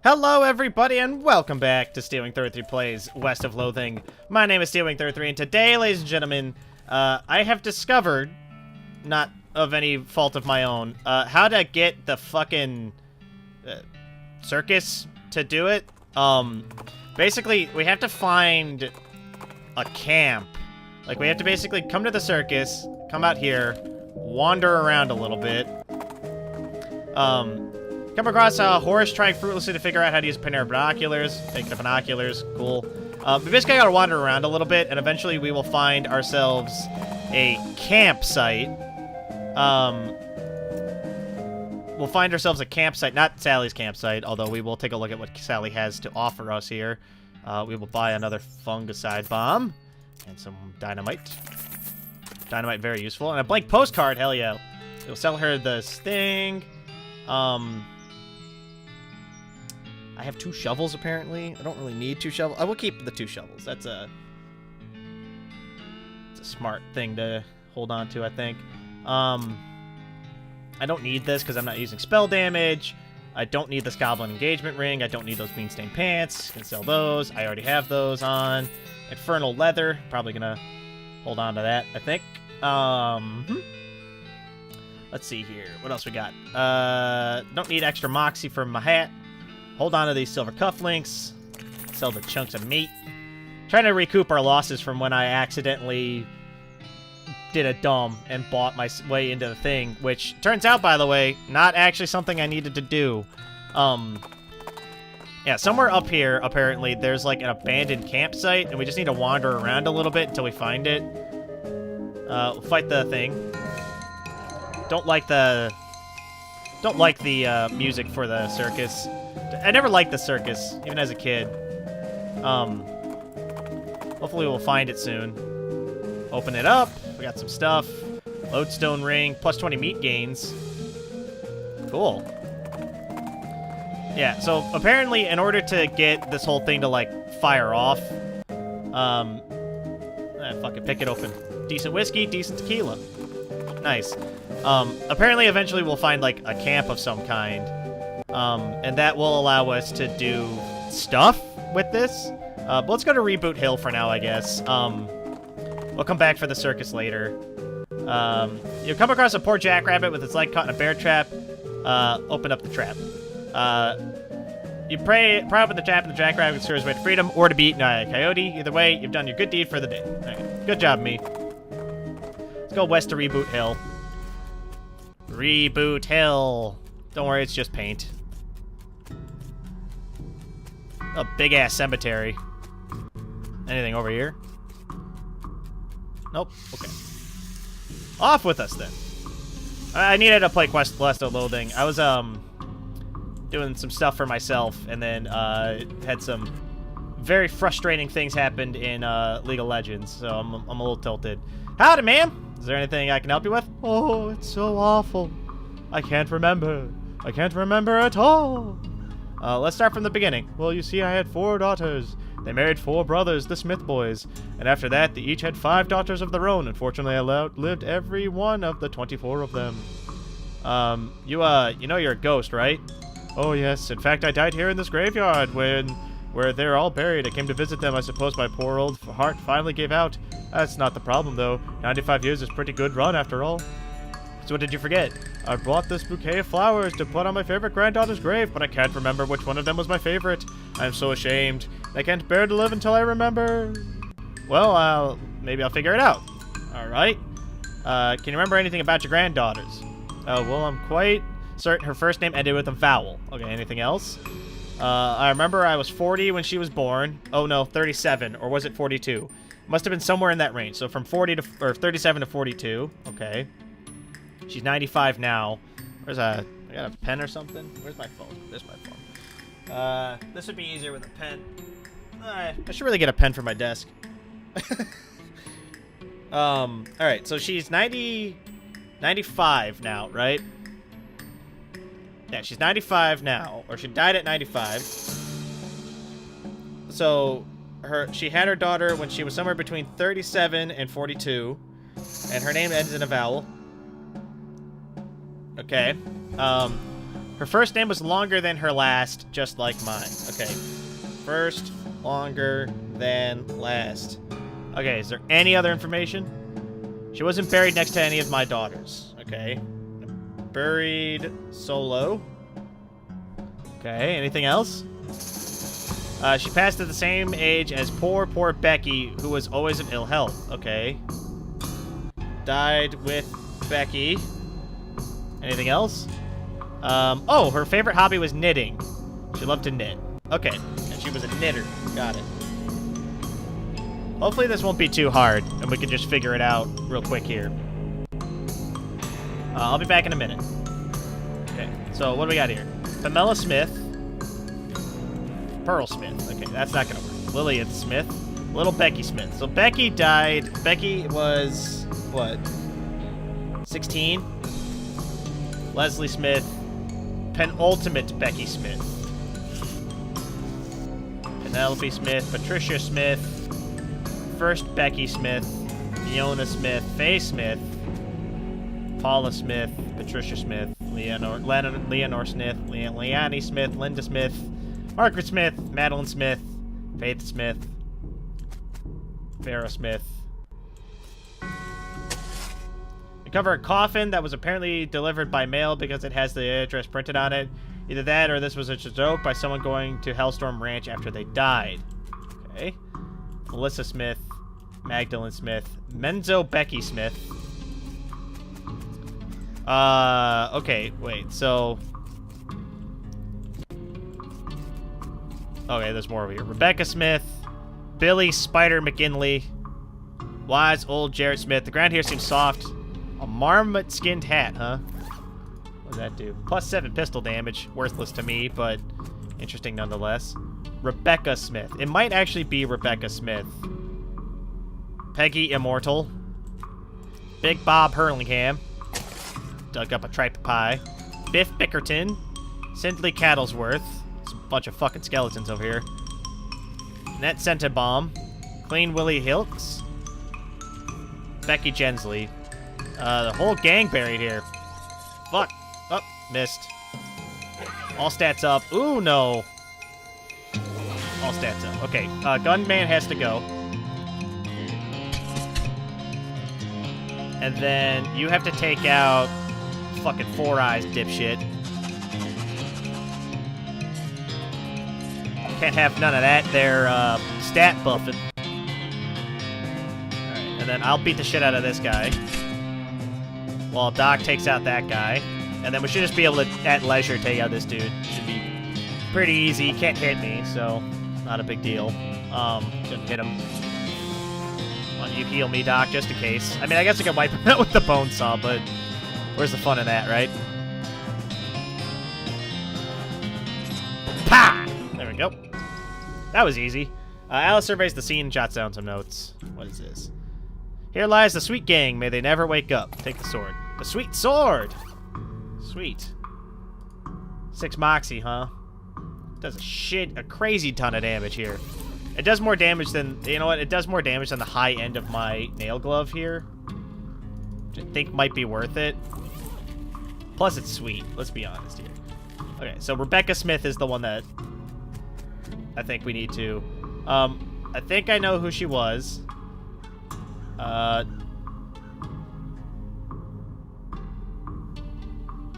Hello everybody and welcome back to Stealwing33 Plays West of Loathing. My name is Stealwing33 and today, ladies and gentlemen, I have discovered, not of any fault of my own, how to get the fucking circus to do it. Basically, we have to find a camp. Like, we have to basically come to the circus, come out here, wander around a little bit, come across a horse trying fruitlessly to figure out how to use a pair of binoculars. Take the binoculars, cool. We basically gotta wander around a little bit, and eventually we will find ourselves a campsite. We'll find ourselves a campsite, not Sally's campsite, although we will take a look at what Sally has to offer us here. We will buy another fungicide bomb, and some dynamite. Dynamite, very useful. And a blank postcard, hell yeah. We'll sell her this thing. I have 2 shovels, apparently. I don't really need 2 shovels. I will keep the 2 shovels. It's a smart thing to hold on to, I think. I don't need this because I'm not using spell damage. I don't need this goblin engagement ring. I don't need those bean-stained pants. Can sell those. I already have those on. Infernal leather. Probably gonna hold on to that, I think. Let's see here. What else we got? Don't need extra moxie for my hat. Hold on to these silver cufflinks. Sell the chunks of meat. Trying to recoup our losses from when I accidentally did a dumb and bought my way into the thing, which turns out, by the way, not actually something I needed to do. Yeah, somewhere up here, apparently, there's like an abandoned campsite, and we just need to wander around a little bit until we find it. We'll fight the thing. Don't like the music for the circus. I never liked the circus, even as a kid. Hopefully we'll find it soon. Open it up. We got some stuff. Lodestone ring, plus 20 meat gains. Cool. Yeah, so apparently in order to get this whole thing to, like, fire off, fucking pick it open. Decent whiskey, decent tequila. Nice. Apparently eventually we'll find, like, a camp of some kind. And that will allow us to do stuff with this. But let's go to Reboot Hill for now, I guess. We'll come back for the circus later. You'll come across a poor jackrabbit with its leg caught in a bear trap. Open up the trap. You pry open the trap and the jackrabbit secures his way to freedom or to be eaten by a coyote. Either way, you've done your good deed for the day. Okay. Good job, me. Let's go west to Reboot Hill. Reboot Hill. Don't worry, it's just paint. A big-ass cemetery. Anything over here? Nope. Okay. Off with us, then. I needed to play West of Loathing. I was, doing some stuff for myself, and then, had some very frustrating things happened in, League of Legends, so I'm a little tilted. Howdy, ma'am! Is there anything I can help you with? Oh, it's so awful. I can't remember. I can't remember at all. Let's start from the beginning. Well, you see, I had 4 daughters. They married 4 brothers, the Smith boys. And after that, they each had 5 daughters of their own. Unfortunately, I outlived every one of the 24 of them. You know you're a ghost, right? Oh, yes. In fact, I died here in this graveyard where they're all buried. I came to visit them. I suppose my poor old heart finally gave out. That's not the problem, though. 95 years is a pretty good run, after all. So what did you forget? I brought this bouquet of flowers to put on my favorite granddaughter's grave, but I can't remember which one of them was my favorite. I am so ashamed. I can't bear to live until I remember. Well, maybe I'll figure it out. Alright. Can you remember anything about your granddaughters? Oh, well, I'm quite certain her first name ended with a vowel. Okay, anything else? I remember I was 40 when she was born. Oh, no, 37. Or was it 42? Must have been somewhere in that range. So from 37 to 42. Okay. She's 95 now. I got a pen or something? Where's my phone? There's my phone. This would be easier with a pen. I should really get a pen for my desk. Alright, so she's 95 now, right? Yeah, she's 95 now. Or she died at 95. So, she had her daughter when she was somewhere between 37 and 42. And her name ends in a vowel. Okay. Her first name was longer than her last, just like mine. Okay. First, longer than last. Okay, is there any other information? She wasn't buried next to any of my daughters. Okay. Buried solo. Okay, anything else? She passed at the same age as poor Becky, who was always in ill health. Okay. Died with Becky. Anything else? Oh, her favorite hobby was knitting. She loved to knit. Okay, and she was a knitter. Got it. Hopefully this won't be too hard, and we can just figure it out real quick here. I'll be back in a minute. Okay, so what do we got here? Pamela Smith. Pearl Smith. Okay, that's not gonna work. Lillian Smith. Little Becky Smith. So Becky died. Becky was, what? 16? Leslie Smith. Penultimate Becky Smith. Penelope Smith. Patricia Smith. First Becky Smith. Fiona Smith. Faye Smith. Paula Smith. Patricia Smith. Leonore Smith. Leanne Smith. Linda Smith. Margaret Smith. Madeline Smith. Faith Smith. Farrah Smith. Recover a coffin that was apparently delivered by mail because it has the address printed on it. Either that or this was a joke by someone going to Hellstorm Ranch after they died. Okay. Melissa Smith. Magdalene Smith. Menzo Becky Smith. Okay, wait, so... Okay, there's more over here. Rebecca Smith. Billy Spider McGinley. Wise old Jared Smith. The ground here seems soft. A marmot-skinned hat, huh? What does that do? +7 pistol damage. Worthless to me, but interesting nonetheless. Rebecca Smith. It might actually be Rebecca Smith. Peggy Immortal. Big Bob Hurlingham. Dug up a tripe pie. Biff Bickerton. Sindley Cattlesworth. It's a bunch of fucking skeletons over here. Net Centabomb. Clean Willie Hilks. Becky Gensley. The whole gang buried here. Fuck. Oh, missed. All stats up. Ooh, no. All stats up. Okay, Gunman has to go. And then you have to take out fucking Four Eyes, dipshit. Can't have none of that. They're stat buffing. Alright, and then I'll beat the shit out of this guy. While Doc takes out that guy. And then we should just be able to, at leisure, take out this dude. Should be pretty easy. He can't hit me, so not a big deal. Shouldn't hit him. Why don't you heal me, Doc, just in case. I mean, I guess I could wipe him out with the bone saw, but where's the fun in that, right? Pa! There we go. That was easy. Alice surveys the scene and jots down some notes. What is this? Here lies the sweet gang. May they never wake up. Take the sword. The sweet sword! Sweet. 6 moxie, huh? Does a crazy ton of damage here. It does more damage than, you know what? It does more damage than the high end of my nail glove here. Which I think might be worth it. Plus it's sweet. Let's be honest here. Okay, so Rebecca Smith is the one that I think we need to. I think I know who she was.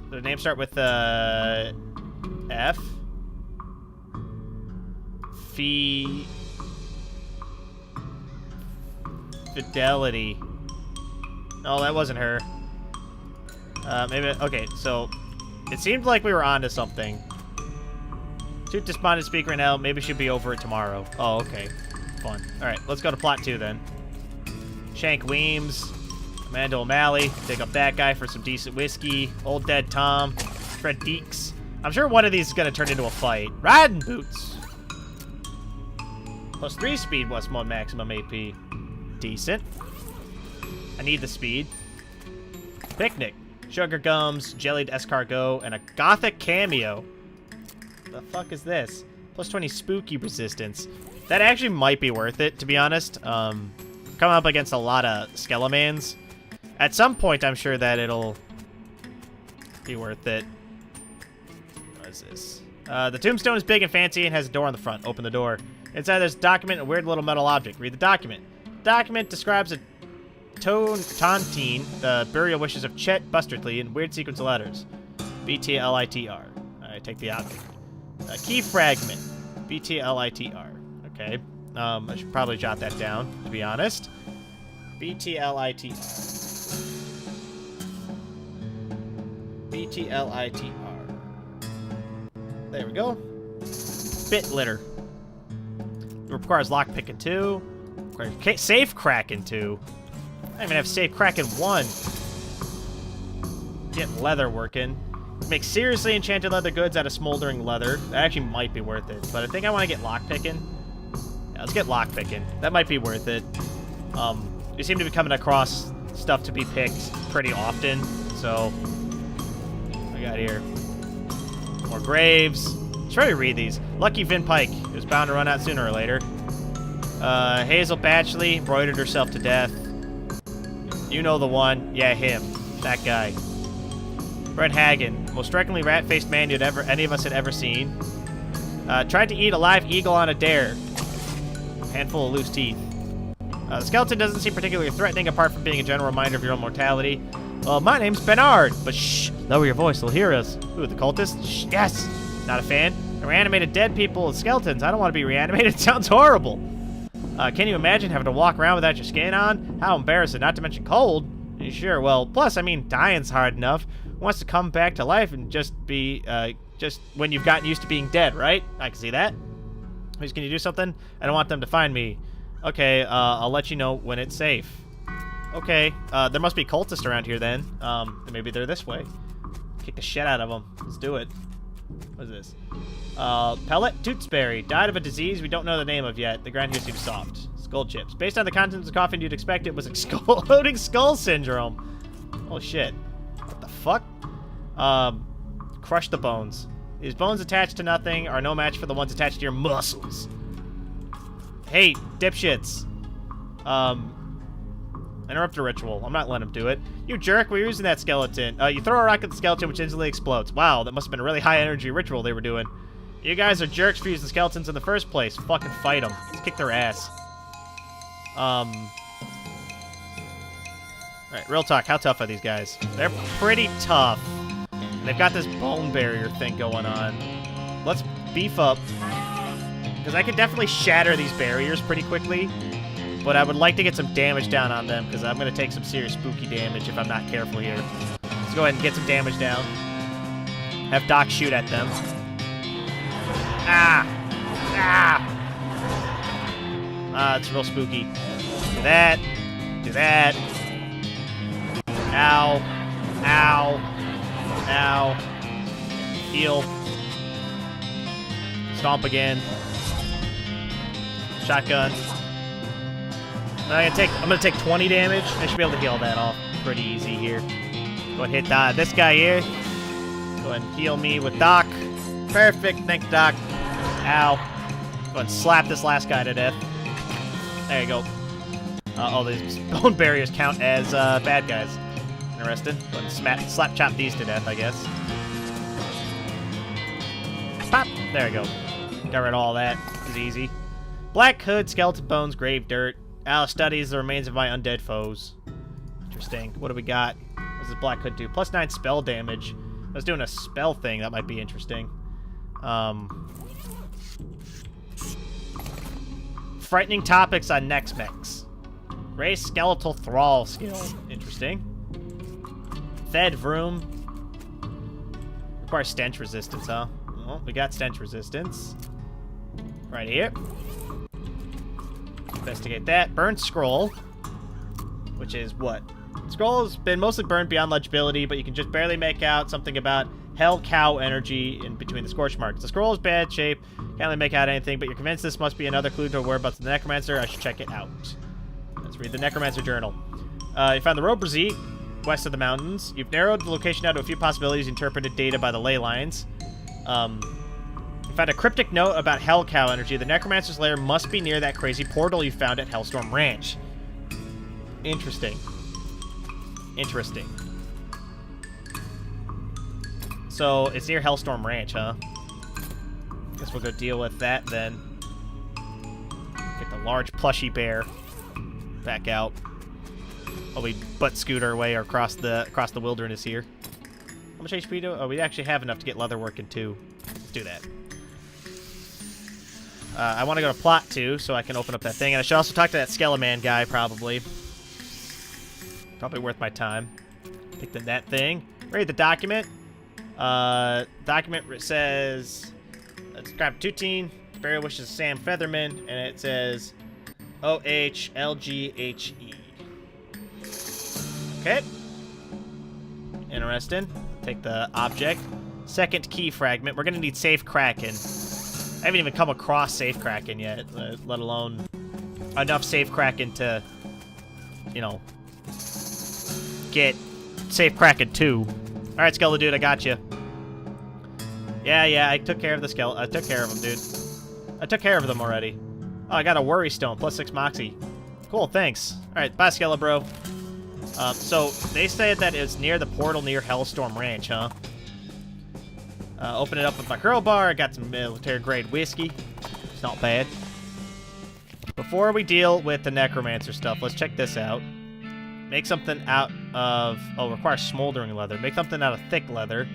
Their names start with F. Fidelity. No, that wasn't her. Maybe. Okay, so it seemed like we were onto something. Too despondent speak right now. Maybe she'll be over it tomorrow. Oh, okay. Fun. All right, let's go to plot 2 then. Shank Weems, Amanda O'Malley. Dig up that guy for some decent whiskey. Old Dead Tom, Fred Deeks. I'm sure one of these is gonna turn into a fight. Riding boots. +3 speed, +1 maximum AP. Decent. I need the speed. Picnic. Sugar gums, jellied escargot, and a gothic cameo. The fuck is this? +20 spooky resistance. That actually might be worth it, to be honest. Coming up against a lot of skelemans. At some point, I'm sure that it'll be worth it. is this? The tombstone is big and fancy and has a door on the front. Open the door. Inside there's a document and a weird little metal object. Read the document. The document describes a tontine, the burial wishes of Chet Bustertley, in weird sequence of letters. BTLITR. Alright, take the object. Key fragment. BTLITR. Okay. I should probably jot that down, to be honest. BTLITR. BTLITR. There we go. Bit litter. It requires lockpicking 2. Requires safe cracking 2. I don't even have safe cracking 1. Get leather working. Make seriously enchanted leather goods out of smoldering leather. That actually might be worth it, but I think I want to get lockpicking. Yeah, let's get lockpicking. That might be worth it. We seem to be coming across stuff to be picked pretty often, so what we got here? More graves. Let's try to read these. Lucky Vin Pike. It was bound to run out sooner or later. Hazel Batchley embroidered herself to death. You know the one. Yeah, him. That guy. Brent Hagen, most strikingly rat-faced man any of us had ever seen. Tried to eat a live eagle on a dare. Handful of loose teeth. The skeleton doesn't seem particularly threatening apart from being a general reminder of your own mortality. Well, my name's Bernard, but shh, lower your voice, they'll hear us. Ooh, the cultist? Shh, yes! Not a fan. I reanimated dead people with skeletons. I don't want to be reanimated. It sounds horrible. Can you imagine having to walk around without your skin on? How embarrassing, not to mention cold. Sure, well, plus, I mean, dying's hard enough. Who wants to come back to life and just be, just when you've gotten used to being dead, right? I can see that. Please, can you do something? I don't want them to find me. Okay, I'll let you know when it's safe. Okay, there must be cultists around here then. Maybe they're this way. Kick the shit out of them. Let's do it. What is this? Pellet Tootsberry. Died of a disease we don't know the name of yet. The ground here seems soft. Skull chips. Based on the contents of the coffin, you'd expect it was exploding skull syndrome. Oh shit. What the fuck? Crush the bones. These bones attached to nothing are no match for the ones attached to your muscles. Hey, dipshits. Interrupt the ritual. I'm not letting him do it. You jerk, we're using that skeleton. You throw a rock at the skeleton, which instantly explodes. Wow, that must have been a really high-energy ritual they were doing. You guys are jerks for using skeletons in the first place. Fucking fight them. Let's kick their ass. Alright, real talk. How tough are these guys? They're pretty tough. And they've got this bone barrier thing going on. Let's beef up. Because I could definitely shatter these barriers pretty quickly. But I would like to get some damage down on them, because I'm going to take some serious spooky damage if I'm not careful here. Let's go ahead and get some damage down. Have Doc shoot at them. Ah! Ah! Ah, it's real spooky. Do that. Do that. Ow. Ow. Ow. Heal. Stomp again. Shotgun. I'm gonna take 20 damage. I should be able to heal that off pretty easy here. Go ahead and hit this guy here. Go ahead and heal me with Doc. Perfect. Thanks, Doc. Ow. Go ahead and slap this last guy to death. There you go. All these bone barriers count as bad guys. Interesting. Go ahead and slap chop these to death, I guess. Pop. There we go. Got rid of all that. It was easy. Black hood, skeleton bones, grave dirt. Alice studies the remains of my undead foes. Interesting. What do we got? What does this black hood do? +9 spell damage. I was doing a spell thing. That might be interesting. Frightening topics on next mechs. Raise skeletal thrall skill. Interesting. Fed room. Requires stench resistance, huh? Well, we got stench resistance. Right here. Investigate that. Burnt scroll. Which is what? Scroll has been mostly burned beyond legibility, but you can just barely make out something about hell cow energy in between the scorch marks. The scroll is bad shape. Can't really make out anything, but you're convinced this must be another clue to whereabouts of the necromancer. I should check it out. Let's read the necromancer journal. You found the Robrzi, west of the mountains. You've narrowed the location down to a few possibilities, interpreted data by the ley lines. You found a cryptic note about hell cow energy. The necromancer's lair must be near that crazy portal you found at Hellstorm Ranch. Interesting. Interesting. So it's near Hellstorm Ranch, huh? Guess we'll go deal with that then. Get the large plushy bear back out. While we butt scoot our way across the wilderness here. How much HP do? Oh, we actually have enough to get leather working too. Let's do that. I want to go to plot 2 so I can open up that thing, and I should also talk to that skeleman guy probably. Probably worth my time. Take that thing. Read the document. Document says, describe Tutine. Burial wishes Sam Featherman, and it says OHLGHE. Okay. Interesting. Take the object. Second key fragment. We're gonna need safe Kraken. I haven't even come across safe Kraken yet, let alone enough safe Kraken to, you know, get safe Kraken 2. All right, Skeleton dude, I got you. Yeah, I took care of the skeleton. I took care of them, dude. I took care of them already. Oh, I got a worry stone, +6 moxie. Cool, thanks. All right, bye, Skele bro. So they said that it's near the portal near Hellstorm Ranch, huh? Open it up with my crowbar. I got some military-grade whiskey. It's not bad. Before we deal with the necromancer stuff, let's check this out. Make something out of... Oh, requires smoldering leather. Make something out of thick leather.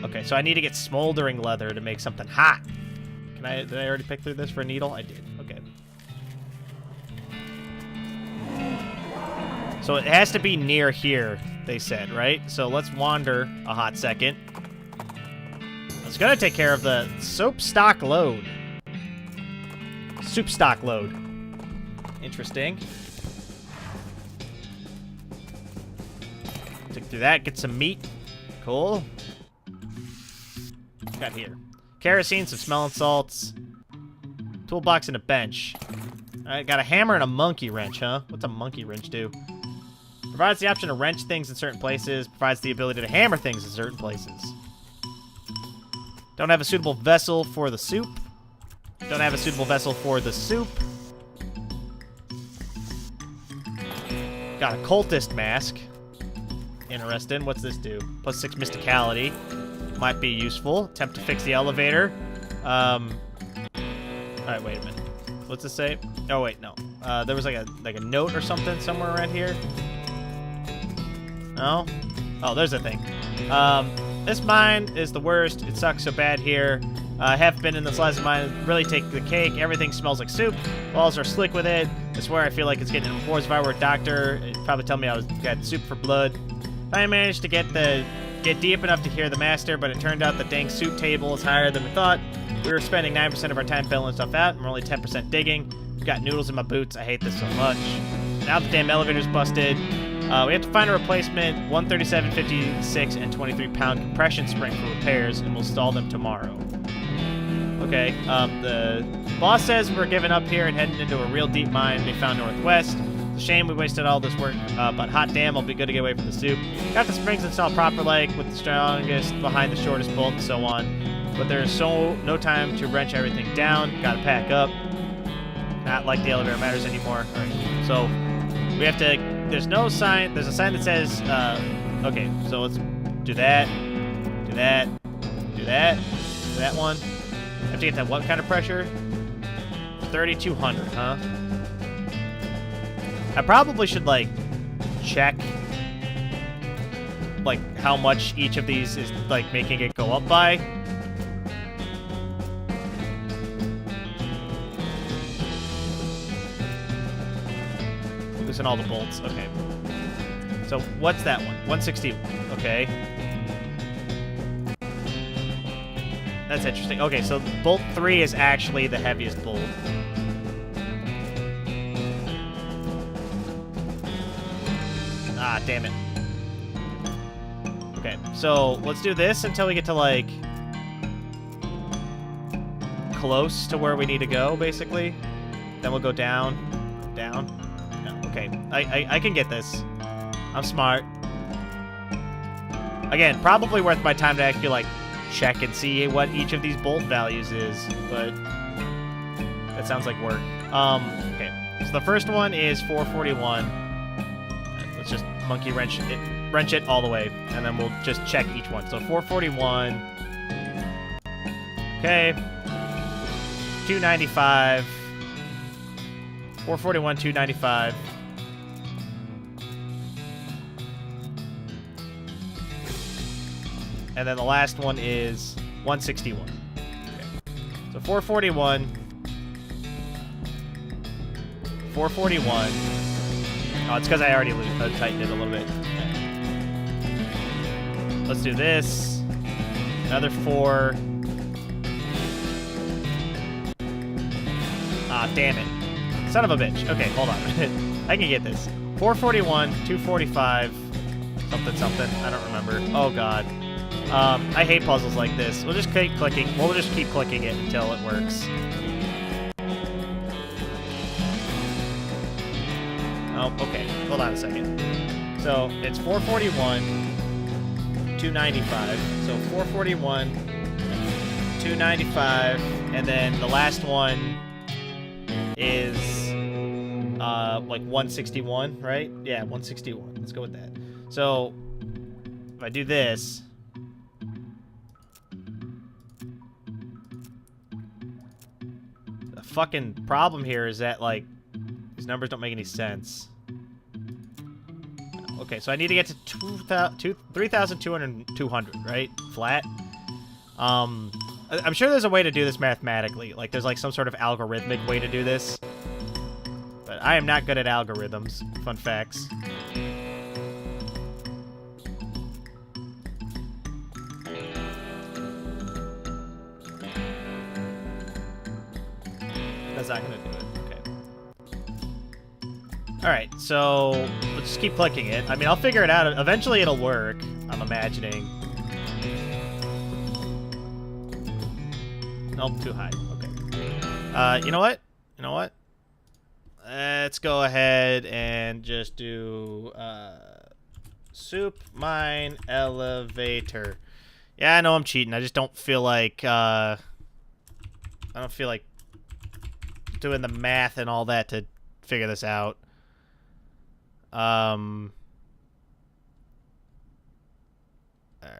Okay, so I need to get smoldering leather to make something hot. Did I already pick through this for a needle? I did. Okay. So it has to be near here, they said, right? So let's wander a hot second. It's gonna take care of the soap stock load. Soup stock load. Interesting. Take through that, get some meat. Cool. What got here? Kerosene, some smelling salts. Toolbox and a bench. Alright, got a hammer and a monkey wrench, huh? What's a monkey wrench do? Provides the option to wrench things in certain places. Provides the ability to hammer things in certain places. Don't have a suitable vessel for the soup. Don't have a suitable vessel for the soup. Got a cultist mask. Interesting. What's this do? +6 mysticality. Might be useful. Attempt to fix the elevator. Alright, wait a minute. What's this say? Oh, wait, no. There was like a note or something somewhere around here. No? Oh, there's a thing. This mine is the worst. It sucks so bad here. I have been in this last mine. Really take the cake. Everything smells like soup. Walls are slick with it. I swear I feel like it's getting worse. If I were a doctor, it'd probably tell me I got soup for blood. I managed to get deep enough to hear the master, but it turned out the dang soup table is higher than we thought. We were spending 9% of our time filling stuff out, and we're only 10% digging. Got noodles in my boots. I hate this so much. Now the damn elevator's busted. We have to find a replacement 137, 56, and 23-pound compression spring for repairs, and we'll install them tomorrow. Okay, the boss says we're giving up here and heading into a real deep mine they found northwest. It's a shame we wasted all this work, but hot damn, I'll be good to get away from the soup. Got the springs installed proper like with the strongest behind the shortest bolt and so on. But there's no time to wrench everything down. Gotta pack up. Not like the elevator matters anymore. All right, so we have to... There's no sign. There's a sign that says, okay, so let's do that, do that, do that, do that one. I have to get that what kind of pressure? 3,200, huh? I probably should, like, check, like, how much each of these is, like, making it go up by. Loosen all the bolts. Okay. So, what's that one? 160. Okay. That's interesting. Okay, so bolt 3 is actually the heaviest bolt. Ah, damn it. Okay, so let's do this until we get to, like, close to where we need to go, basically. Then we'll go down. Down. No, okay. I can get this. I'm smart. Again, probably worth my time to actually, like, check and see what each of these bolt values is, but that sounds like work. Okay, so the first one is 441. Let's just monkey wrench it wrench it all the way, and then we'll just check each one. So 441. Okay. 295. 441, 295. And then the last one is 161. Okay. So 441. 441. Oh, it's because I already tightened it a little bit. Okay. Let's do this. Another 4. Ah, damn it. Son of a bitch. Okay, hold on. I can get this. 441, 245, something, something. I don't remember. Oh, God. I hate puzzles like this. We'll just keep clicking. We'll just keep clicking it until it works. Oh, okay. Hold on a second. So, it's 441, 295. So, 441, 295, and then the last one is, like 161, right? Yeah, 161. Let's go with that. So, if I do this... The fucking problem here is that, like, these numbers don't make any sense. Okay, so I need to get to 3,200, right? Flat. I'm sure there's a way to do this mathematically. Like, there's, like, some sort of algorithmic way to do this. But I am not good at algorithms. Fun facts. That's not gonna do it. Okay. Alright, so let's just keep clicking it. I mean, I'll figure it out. Eventually it'll work, I'm imagining. Nope, too high. Okay. You know what? You know what? Let's go ahead and just do soup mine elevator. Yeah, I know I'm cheating. I just don't feel like I don't feel like doing the math and all that to figure this out. All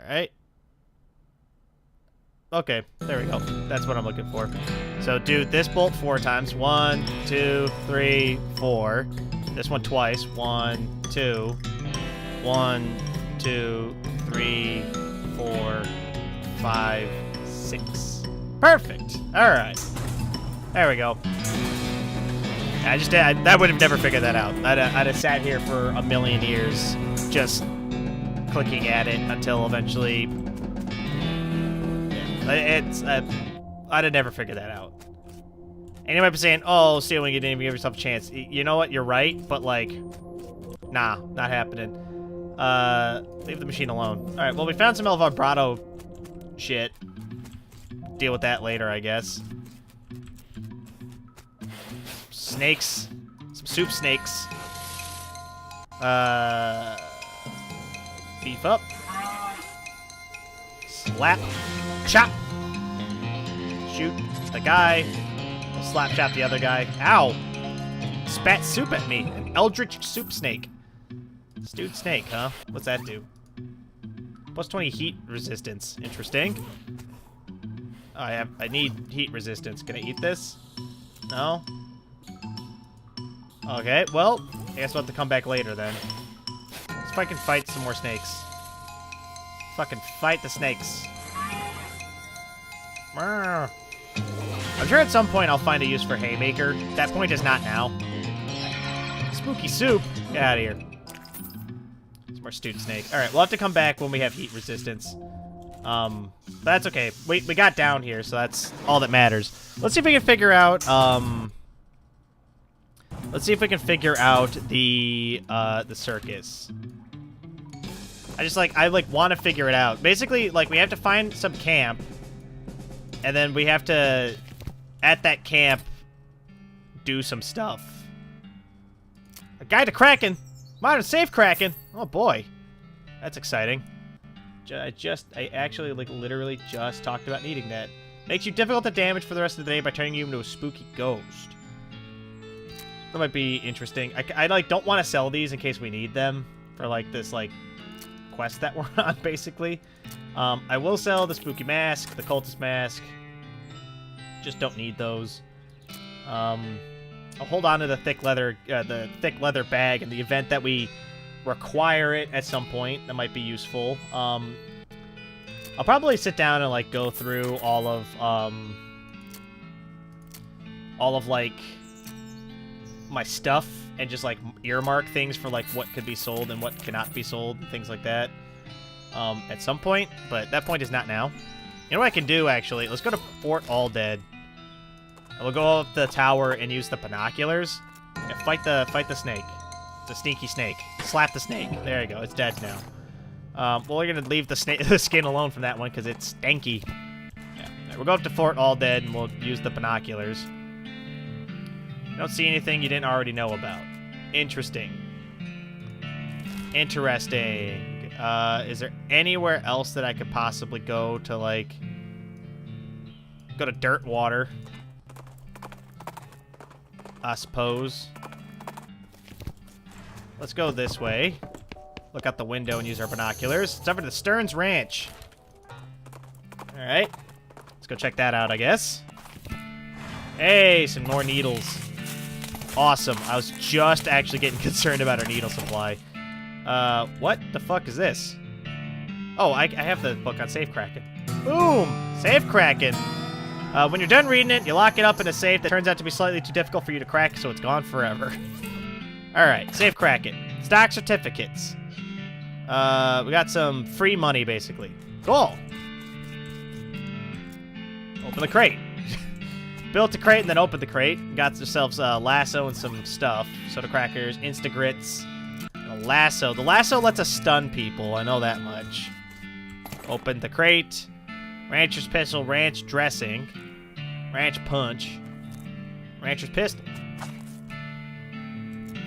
right. Okay, there we go. That's what I'm looking for. So do this bolt 4 times. 1, 2, 3, 4. This one twice. 1, 2. 1, 2, 3, 4, 5, 6. Perfect. All right. There we go. I would have never figured that out. I'd have sat here for a million years just clicking at it until eventually... I'd have never figured that out. And you might be saying, oh, Stealwing, you didn't even give yourself a chance. You know what? You're right, but, like, nah, not happening. Leave the machine alone. All right, well, we found some El Vibrato shit. Deal with that later, I guess. Snakes. Some soup snakes. Beef up. Slap. Chop. Shoot the guy. Slap chop the other guy. Ow. Spat soup at me. An eldritch soup snake. Stewed snake, huh? What's that do? Plus 20 heat resistance. Interesting. Oh, I need heat resistance. Can I eat this? No? Okay, well, I guess we'll have to come back later then. Let's if I can fight some more snakes. Fucking fight the snakes. I'm sure at some point I'll find a use for Haymaker. That point is not now. Spooky soup. Get out of here. Some more stewed snake. Alright, we'll have to come back when we have heat resistance. That's okay. We got down here, so that's all that matters. Let's see if we can figure out, let's see if we can figure out the circus. I want to figure it out. Basically, like, we have to find some camp, and then we have to, at that camp, do some stuff. A guide to Kraken! Modern safe Kraken! Oh boy. That's exciting. I actually, like, literally just talked about needing that. Makes you difficult to damage for the rest of the day by turning you into a spooky ghost. That might be interesting. I like, don't want to sell these in case we need them for, like, this, like, quest that we're on, basically. I will sell the spooky mask, the cultist mask. Just don't need those. I'll hold on to the thick leather bag in the event that we require it at some point. That might be useful. I'll probably sit down and like go through all of like my stuff and just like earmark things for like what could be sold and what cannot be sold and things like that at some point, but that point is not now. You know what I can do, actually? Let's go to Fort Undead. And we'll go up the tower and use the binoculars and fight the snake. The sneaky snake. Slap the snake. There you go. It's dead now. Well, we're gonna leave the skin alone from that one because it's stanky. Yeah. Right, we'll go up to Fort Undead and we'll use the binoculars. You don't see anything you didn't already know about. Interesting. Interesting. Is there anywhere else that I could possibly go to, like... Go to dirt water? I suppose. Let's go this way. Look out the window and use our binoculars. It's over to the Stearns Ranch. Alright. Let's go check that out, I guess. Hey, some more needles. Awesome. I was just actually getting concerned about our needle supply. What the fuck is this? Oh, I have the book on safe cracking. Boom! Safe cracking. When you're done reading it, you lock it up in a safe that turns out to be slightly too difficult for you to crack, so it's gone forever. Alright, safe cracking. Stock certificates. We got some free money, basically. Cool! Open the crate. Built a crate and then opened the crate. Got ourselves a lasso and some stuff. Soda crackers, Instagrits, and a lasso. The lasso lets us stun people, I know that much. Opened the crate. Rancher's pistol, ranch dressing. Ranch punch. Rancher's pistol.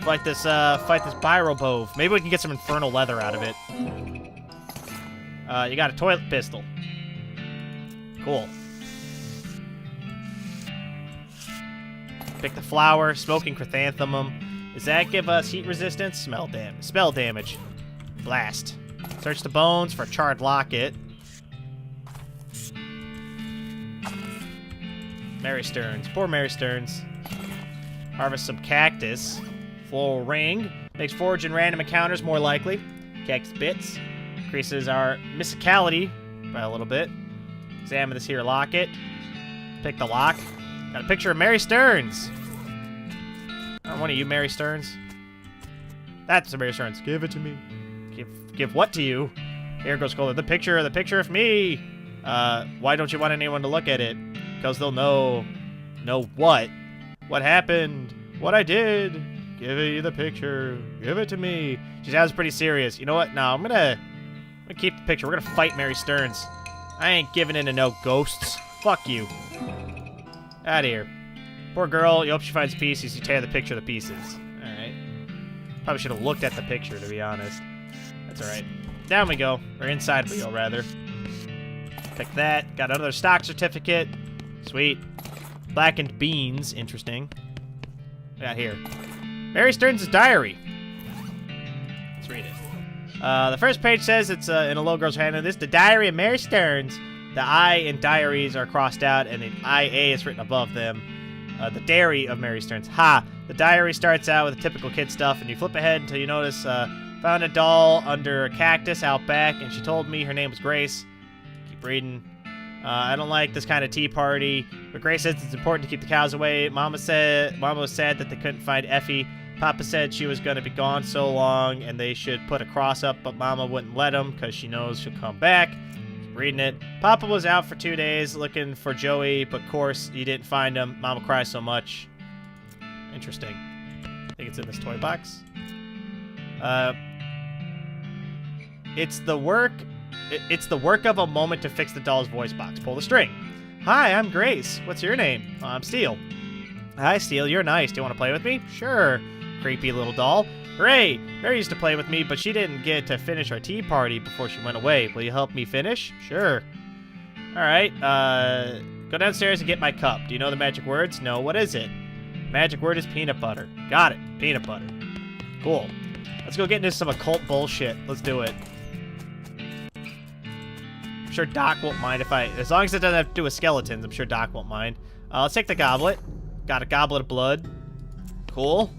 Fight this Byrobove. Maybe we can get some infernal leather out of it. You got a toilet pistol. Cool. Pick the flower, smoking chrysanthemum. Does that give us heat resistance? Spell damage. Blast. Search the bones for a charred locket. Mary Stearns. Poor Mary Stearns. Harvest some cactus. Floral ring. Makes foraging random encounters more likely. Cactus bits. Increases our mysticality by a little bit. Examine this here locket. Pick the lock. Got a picture of Mary Stearns. Aren't one of you Mary Stearns? That's a Mary Stearns. Give it to me. Give what to you? Here goes Colder. The picture of me. Why don't you want anyone to look at it? Because they'll know. Know what? What happened? What I did? Give you the picture. Give it to me. She sounds pretty serious. You know what? No, I'm gonna keep the picture. We're gonna fight Mary Stearns. I ain't giving in to no ghosts. Fuck you. Out of here. Poor girl. You hope she finds peace as you tear the picture to pieces. Alright. Probably should have looked at the picture, to be honest. That's alright. Down we go. Or inside we go, rather. Pick that. Got another stock certificate. Sweet. Blackened beans. Interesting. What we got here? Mary Stearns' diary. Let's read it. The first page says it's in a little girl's hand. This is the diary of Mary Stearns. The I in diaries are crossed out, and the IA is written above them. The diary of Mary Stearns. Ha! The diary starts out with the typical kid stuff, and you flip ahead until you notice, found a doll under a cactus out back, and she told me her name was Grace. Keep reading. I don't like this kind of tea party, but Grace says it's important to keep the cows away. Mama was sad that they couldn't find Effie. Papa said she was going to be gone so long, and they should put a cross up, but Mama wouldn't let him, because she knows she'll come back. Reading it. Papa was out for 2 days looking for Joey, but of course he didn't find him. Mama cries so much. Interesting. I think it's in this toy box. It's the work of a moment to fix the doll's voice box. Pull the string. Hi, I'm Grace. What's your name? I'm Steel. Hi, Steel. You're nice. Do you want to play with me? Sure. Creepy little doll. Hooray! Mary used to play with me, but she didn't get to finish our tea party before she went away. Will you help me finish? Sure. Alright, go downstairs and get my cup. Do you know the magic words? No, what is it? Magic word is peanut butter. Got it. Peanut butter. Cool. Let's go get into some occult bullshit. Let's do it. sure Doc won't mind if as long as it doesn't have to do with skeletons, I'm sure Doc won't mind. Let's take the goblet. Got a goblet of blood. Cool.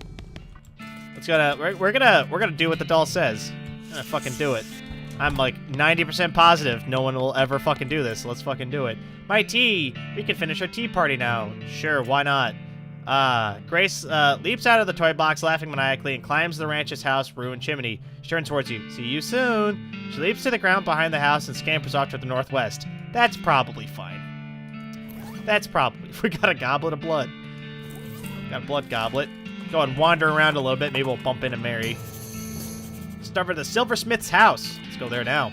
We're gonna do what the doll says. We're gonna fucking do it. I'm like 90% positive no one will ever fucking do this. So let's fucking do it. My tea! We can finish our tea party now. Sure, why not? Grace leaps out of the toy box, laughing maniacally, and climbs the ranch's house ruined chimney. She turns towards you. See you soon. She leaps to the ground behind the house and scampers off to the northwest. That's probably fine. That's probably... We got a goblet of blood. Got a blood goblet. Go and wander around a little bit. Maybe we'll bump into Mary. Discover the silversmith's house. Let's go there now.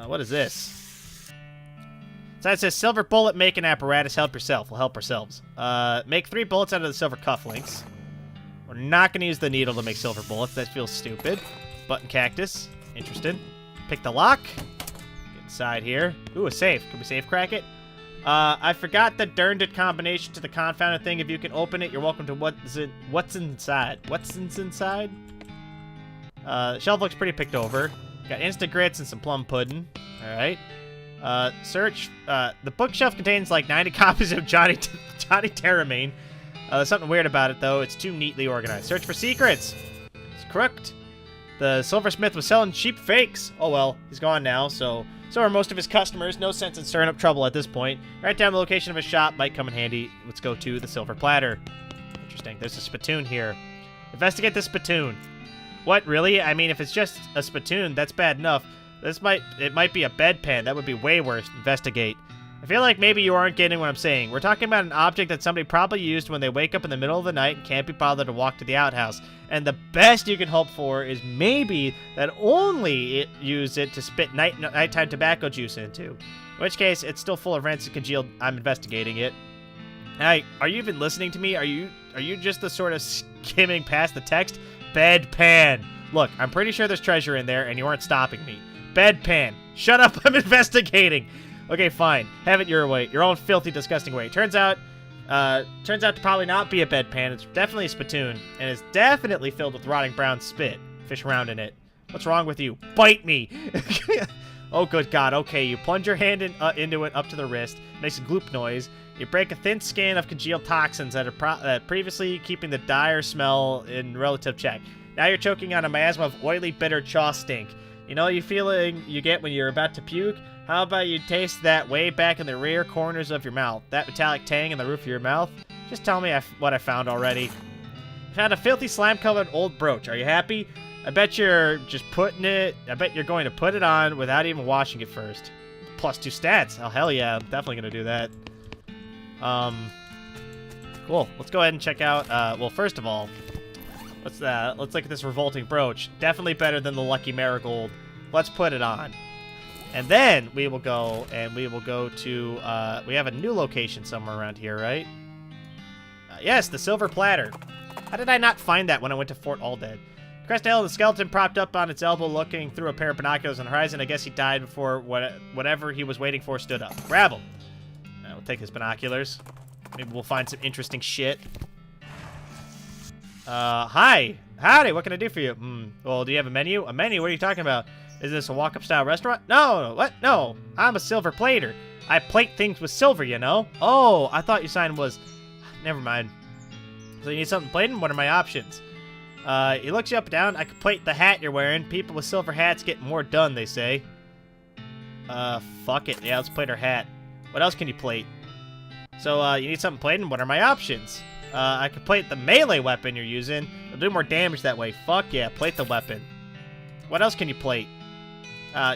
What is this? So it says silver bullet making apparatus. Help yourself. We'll help ourselves. Make 3 bullets out of the silver cufflinks. We're not going to use the needle to make silver bullets. That feels stupid. Button cactus. Interested. Pick the lock. Get inside here. Ooh, a safe. Can we safe crack it? I forgot the darned it combination to the confounded thing. If you can open it, you're welcome to what's inside. What's inside? Shelf looks pretty picked over. Got instant grits and some plum pudding. Alright. Search. The bookshelf contains like 90 copies of Johnny Terramain. There's something weird about it, though. It's too neatly organized. Search for secrets. It's crooked. The silversmith was selling cheap fakes. Oh, well. He's gone now, so are most of his customers. No sense in stirring up trouble at this point. Write down the location of his shop. Might come in handy. Let's go to the silver platter. Interesting. There's a spittoon here. Investigate the spittoon. What, really? I mean, if it's just a spittoon, that's bad enough. It might be a bedpan. That would be way worse. Investigate. I feel like maybe you aren't getting what I'm saying. We're talking about an object that somebody probably used when they wake up in the middle of the night and can't be bothered to walk to the outhouse. And the best you can hope for is maybe that only it used it to spit nighttime tobacco juice into. In which case, it's still full of rancid congealed. I'm investigating it. Hey, are you even listening to me? Are you just the sort of skimming past the text? Bedpan. Look, I'm pretty sure there's treasure in there, and you aren't stopping me. Bedpan. Shut up, I'm investigating. Okay, fine. Have it your way. Your own filthy, disgusting way. Turns out to probably not be a bedpan. It's definitely a spittoon, and it's definitely filled with rotting brown spit. Fish around in it. What's wrong with you? Bite me! Oh, good God. Okay, you plunge your hand into it up to the wrist. Makes a gloop noise. You break a thin skin of congealed toxins that are previously keeping the dire smell in relative check. Now you're choking on a miasma of oily, bitter chaw stink. You know you feeling you get when you're about to puke? How about you taste that way back in the rear corners of your mouth? That metallic tang in the roof of your mouth? Just tell me what I found already. I found a filthy slime-colored old brooch. Are you happy? I bet you're just I bet you're going to put it on without even washing it first. +2 stats. Oh, hell yeah. I'm definitely going to do that. Cool. Let's go ahead and check out, well, first of all, let's look at this revolting brooch. Definitely better than the Lucky Marigold. Let's put it on. And then we will go to, we have a new location somewhere around here, right? Yes, the silver platter. How did I not find that when I went to Fort Undead? Crest hill, the skeleton propped up on its elbow looking through a pair of binoculars on the horizon. I guess he died before whatever he was waiting for stood up. Grab him. We'll take his binoculars. Maybe we'll find some interesting shit. Hi. Howdy, what can I do for you? Well, do you have a menu? A menu? What are you talking about? Is this a walk-up style restaurant? No, what? No, I'm a silver plater. I plate things with silver, you know? Oh, I thought your sign was... Never mind. So you need something plated? What are my options? He looks you up and down. I could plate the hat you're wearing. People with silver hats get more done, they say. Fuck it. Yeah, let's plate our hat. What else can you plate? So, you need something plated? What are my options? I could plate the melee weapon you're using. It'll do more damage that way. Fuck yeah, plate the weapon. What else can you plate?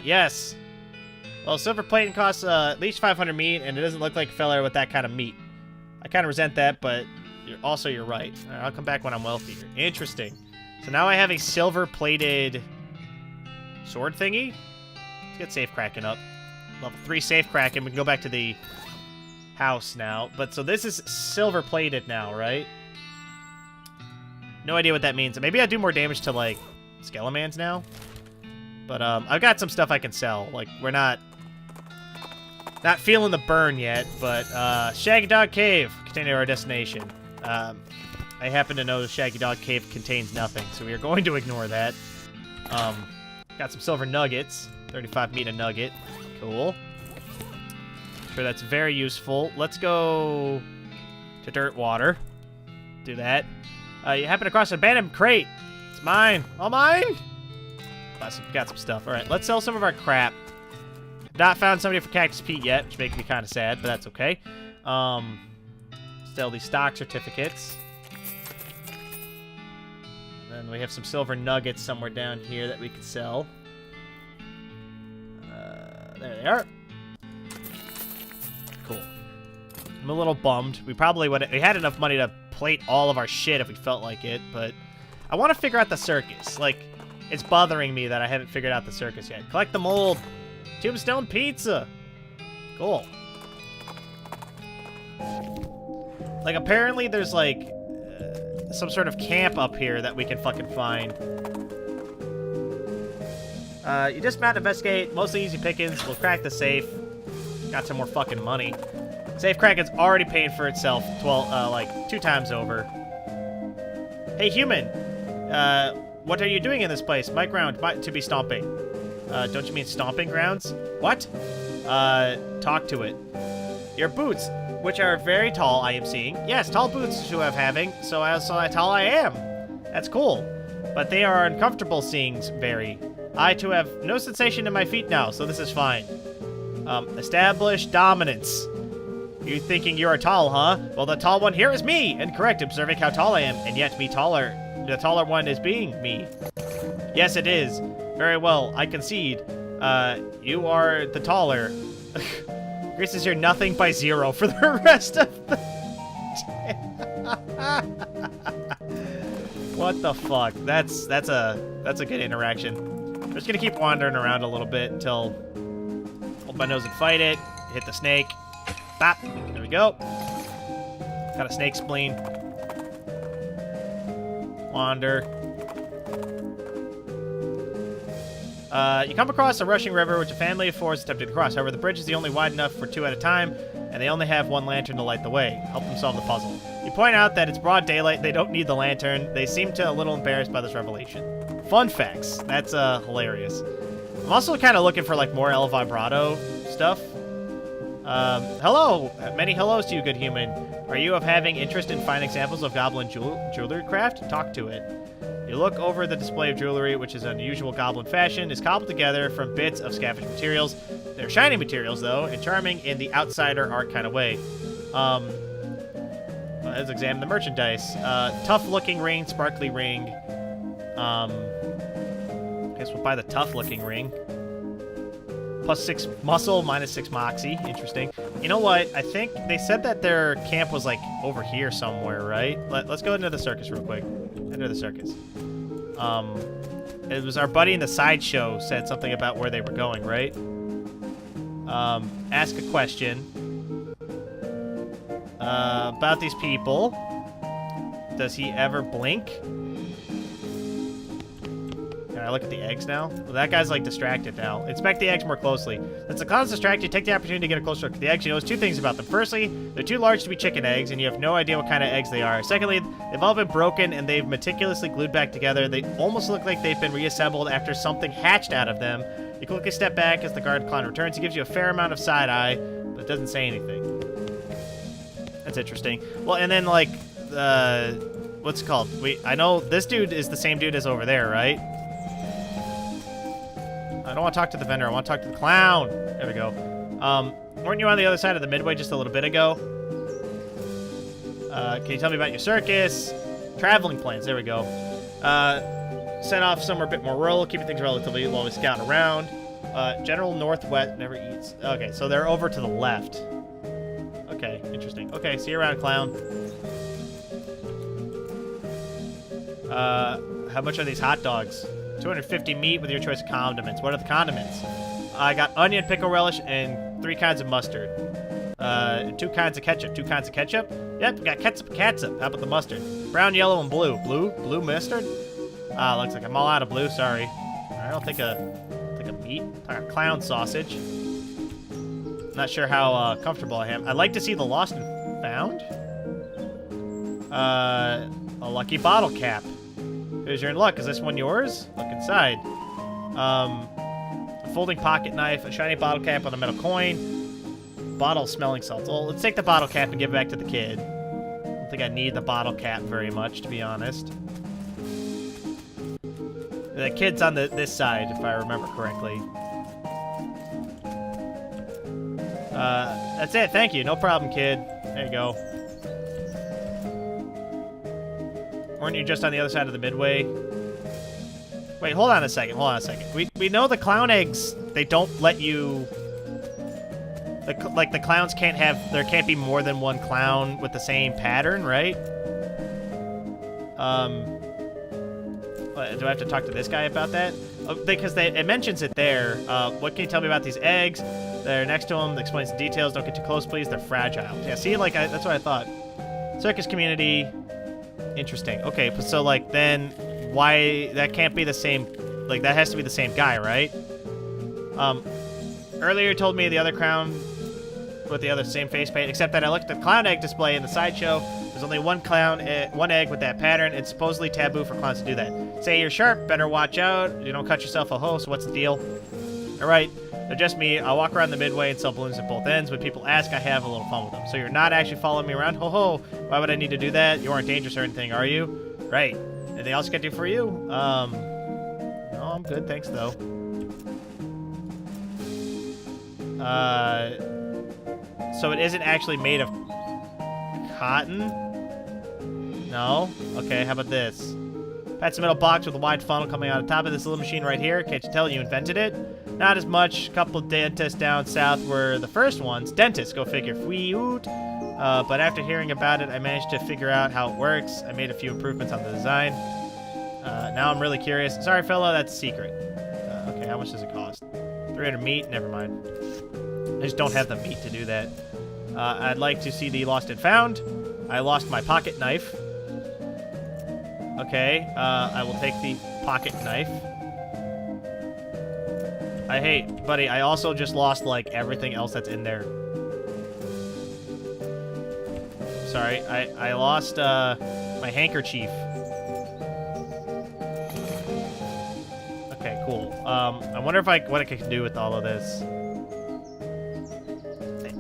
Yes. Well, silver plating costs at least 500 meat, and it doesn't look like a fella with that kind of meat. I kind of resent that, but you're right. All right, I'll come back when I'm wealthier. Interesting. So now I have a silver-plated sword thingy. Let's get safe cracking up. Level 3 safe cracking. We can go back to the house now. But so this is silver-plated now, right? No idea what that means. Maybe I do more damage to, like, skelemans now. But I've got some stuff I can sell. Like, we're not feeling the burn yet, but Shaggy Dog Cave, continue our destination. I happen to know the Shaggy Dog Cave contains nothing, so we are going to ignore that. Got some silver nuggets. 35 meat a nugget. Cool. Sure, that's very useful. Let's go to dirt water. Do that. You happen across an abandoned crate. It's mine. All mine? Got some stuff. All right, let's sell some of our crap. Not found somebody for Cactus Pete yet, which makes me kind of sad, but that's okay. Sell these stock certificates. And then we have some silver nuggets somewhere down here that we could sell. There they are. Cool. I'm a little bummed. We had enough money to plate all of our shit if we felt like it, but I want to figure out the circus. Like, it's bothering me that I haven't figured out the circus yet. Collect the mold. Tombstone pizza. Cool. Like, apparently there's, like, some sort of camp up here that we can fucking find. You dismount, investigate. Mostly easy pickings. We'll crack the safe. Got some more fucking money. Safe cracking's already paying for itself 2 times over. Hey, human. What are you doing in this place? My ground to be stomping. Don't you mean stomping grounds? What? Talk to it. Your boots, which are very tall, I am seeing. Yes, tall boots to have having, so tall I am. That's cool. But they are uncomfortable seeing very. I, too, have no sensation in my feet now, so this is fine. Establish dominance. You thinking you are tall, huh? Well, the tall one here is me. Incorrect, observing how tall I am, and yet me taller. The taller one is being me. Yes, it is. Very well, I concede. You are the taller. Increases your nothing by 0 for the rest of the... What the fuck? That's a good interaction. I'm just gonna keep wandering around a little bit until hold my nose and fight it. Hit the snake. Bop. There we go. Got a snake spleen. Wander. You come across a rushing river, which a family of 4 is attempting to cross. However, the bridge is only wide enough for 2 at a time, and they only have 1 lantern to light the way. Help them solve the puzzle. You point out that it's broad daylight. They don't need the lantern. They seem a little embarrassed by this revelation. Fun facts. That's hilarious. I'm also kind of looking for like more El Vibrato stuff. Hello. Many hellos to you, good human. Are you of having interest in fine examples of goblin jewelry craft? Talk to it. You look over the display of jewelry, which is unusual goblin fashion, is cobbled together from bits of scavenged materials. They're shiny materials, though, and charming in the outsider art kind of way. Let's examine the merchandise. Tough-looking ring, sparkly ring. Guess we'll buy the tough-looking ring. +6 muscle, -6 moxie. Interesting. You know what? I think they said that their camp was, like, over here somewhere, right? Let's go into the circus real quick. Enter the circus. It was our buddy in the sideshow said something about where they were going, right? Ask a question. About these people. Does he ever blink? Can I look at the eggs now? Well, that guy's, like, distracted now. Inspect the eggs more closely. Since the clown's distracted, take the opportunity to get a closer look at the eggs. You notice 2 things about them. Firstly, they're too large to be chicken eggs, and you have no idea what kind of eggs they are. Secondly, they've all been broken, and they've meticulously glued back together. They almost look like they've been reassembled after something hatched out of them. You quickly step back as the guard clown returns. He gives you a fair amount of side-eye, but doesn't say anything. That's interesting. Well, and then, like, what's it called? I know this dude is the same dude as over there, right? I don't want to talk to the vendor. I want to talk to the clown. There we go. Weren't you on the other side of the midway just a little bit ago? Can you tell me about your circus? Traveling plans. There we go. Set off somewhere a bit more rural, keeping things relatively low to scout around. General Northwest never eats. Okay, so they're over to the left. Okay, interesting. Okay, see you around, clown. How much are these hot dogs? 250 meat with your choice of condiments. What are the condiments? I got onion, pickle relish, and 3 kinds of mustard. 2 kinds of ketchup. 2 kinds of ketchup? Yep, we got ketchup and catsup. How about the mustard? Brown, yellow, and blue. Blue mustard? Looks like I'm all out of blue. Sorry. Alright, I'll take a meat. Take a clown sausage. Not sure how comfortable I am. I'd like to see the lost and found. A lucky bottle cap. Because you're in luck. Is this one yours? Look inside. folding pocket knife, a shiny bottle cap on a metal coin, bottle of smelling salts. Well, let's take the bottle cap and give it back to the kid. I don't think I need the bottle cap very much, to be honest. The kid's on this side, if I remember correctly. That's it. Thank you. No problem, kid. There you go. Weren't you just on the other side of the midway? Wait, hold on a second. Hold on a second. We know the clown eggs, they don't let you... Like, the clowns can't have... There can't be more than one clown with the same pattern, right? Do I have to talk to this guy about that? Because it mentions it there. What can you tell me about these eggs? They're next to them. It explains the details. Don't get too close, please. They're fragile. Yeah, see, like, that's what I thought. Circus community. Interesting. Okay, so, like, then why... That can't be the same... Like, that has to be the same guy, right? Earlier you told me the other clown with the other same face paint, except that I looked at the clown egg display in the sideshow. There's only one one egg with that pattern. It's supposedly taboo for clowns to do that. Say you're sharp, better watch out. You don't cut yourself a hole, so what's the deal? Alright, they're just me. I'll walk around the midway and sell balloons at both ends. When people ask, I have a little fun with them. So you're not actually following me around? Ho ho! Why would I need to do that? You aren't dangerous or anything, are you? Right. Anything else I can do for you? No, I'm good, thanks though. So it isn't actually made of cotton? No? Okay, how about this? That's a metal box with a wide funnel coming out of the top of this little machine right here. Can't you tell you invented it? Not as much. A couple dentists down south were the first ones. Dentists, go figure. But after hearing about it, I managed to figure out how it works. I made a few improvements on the design. Now I'm really curious. Sorry, fella, that's a secret. Okay, how much does it cost? 300 meat? Never mind. I just don't have the meat to do that. I'd like to see the lost and found. I lost my pocket knife. Okay, I will take the pocket knife. Hey, buddy, I also just lost, like, everything else that's in there. Sorry, I lost, my handkerchief. Okay, cool. I wonder what I can do with all of this.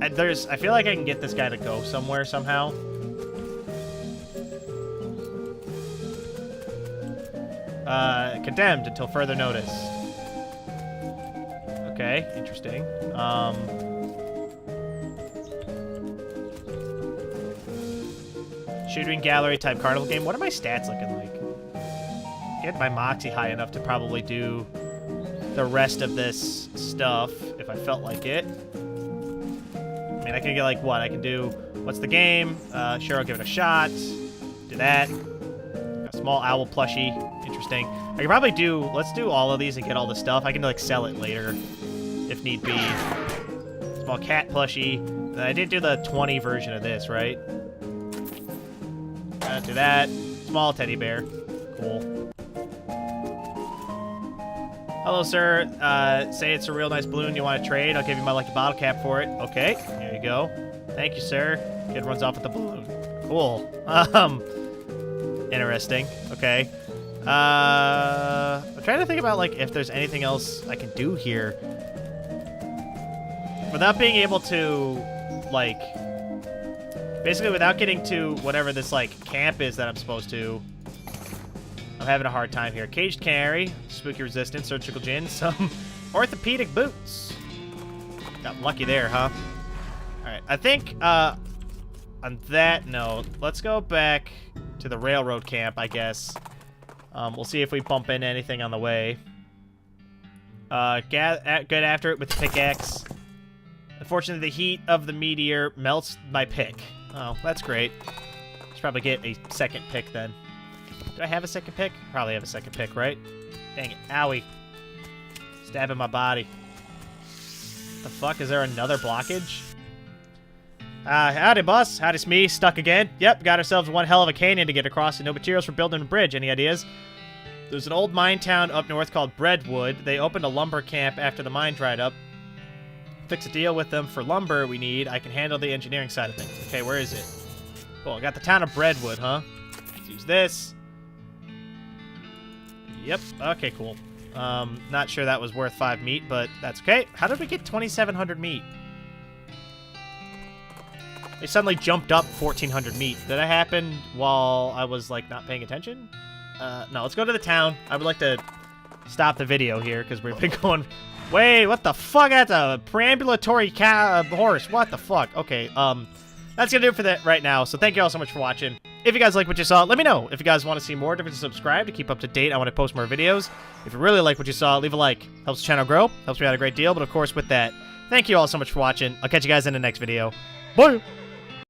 I feel like I can get this guy to go somewhere somehow. Condemned until further notice. Okay, interesting. Shooting gallery type carnival game. What are my stats looking like? Get my moxie high enough to probably do the rest of this stuff if I felt like it. I mean, I can get like what? I can do, what's the game? Sure, I'll give it a shot. Do that. A small owl plushie. Interesting. I can probably do, let's do all of these and get all the stuff. I can like sell it later if need be. Small cat plushie. I did do the 20 version of this, right? Do that. Small teddy bear. Cool. Hello, sir. Say it's a real nice balloon you want to trade. I'll give you my lucky bottle cap for it. Okay, there you go. Thank you, sir. Kid runs off with the balloon. Cool. Interesting. Okay. I'm trying to think about, like, if there's anything else I can do here. Without being able to, like... Basically, without getting to whatever this, like, camp is that I'm supposed to... I'm having a hard time here. Caged canary, spooky resistance, surgical gin, some orthopedic boots. Got lucky there, huh? Alright, I think, on that note, let's go back to the railroad camp, I guess. We'll see if we bump into anything on the way. Get after it with the pickaxe. Unfortunately, the heat of the meteor melts my pick. Oh, that's great. Should probably get a second pick then. Do I have a second pick? Probably have a second pick, right? Dang it. Owie. Stabbing my body. What the fuck? Is there another blockage? Howdy, boss. Howdy, it's me. Stuck again. Yep, got ourselves one hell of a canyon to get across and no materials for building a bridge. Any ideas? There's an old mine town up north called Breadwood. They opened a lumber camp after the mine dried up. Fix a deal with them for lumber we need. I can handle the engineering side of things. Okay, where is it? Cool, I got the town of Breadwood, huh? Let's use this. Yep, okay, cool. Not sure that was worth 5 meat, but that's okay. How did we get 2,700 meat? They suddenly jumped up 1,400 meat. Did that happen while I was, like, not paying attention? No, let's go to the town. I would like to stop the video here, because we've been going... Wait, what the fuck? That's a perambulatory horse. What the fuck? Okay, that's gonna do it for that right now. So thank you all so much for watching. If you guys like what you saw, let me know. If you guys want to see more, don't forget to subscribe to keep up to date. I want to post more videos. If you really like what you saw, leave a like. Helps the channel grow. Helps me out a great deal. But of course, with that, thank you all so much for watching. I'll catch you guys in the next video. Bye!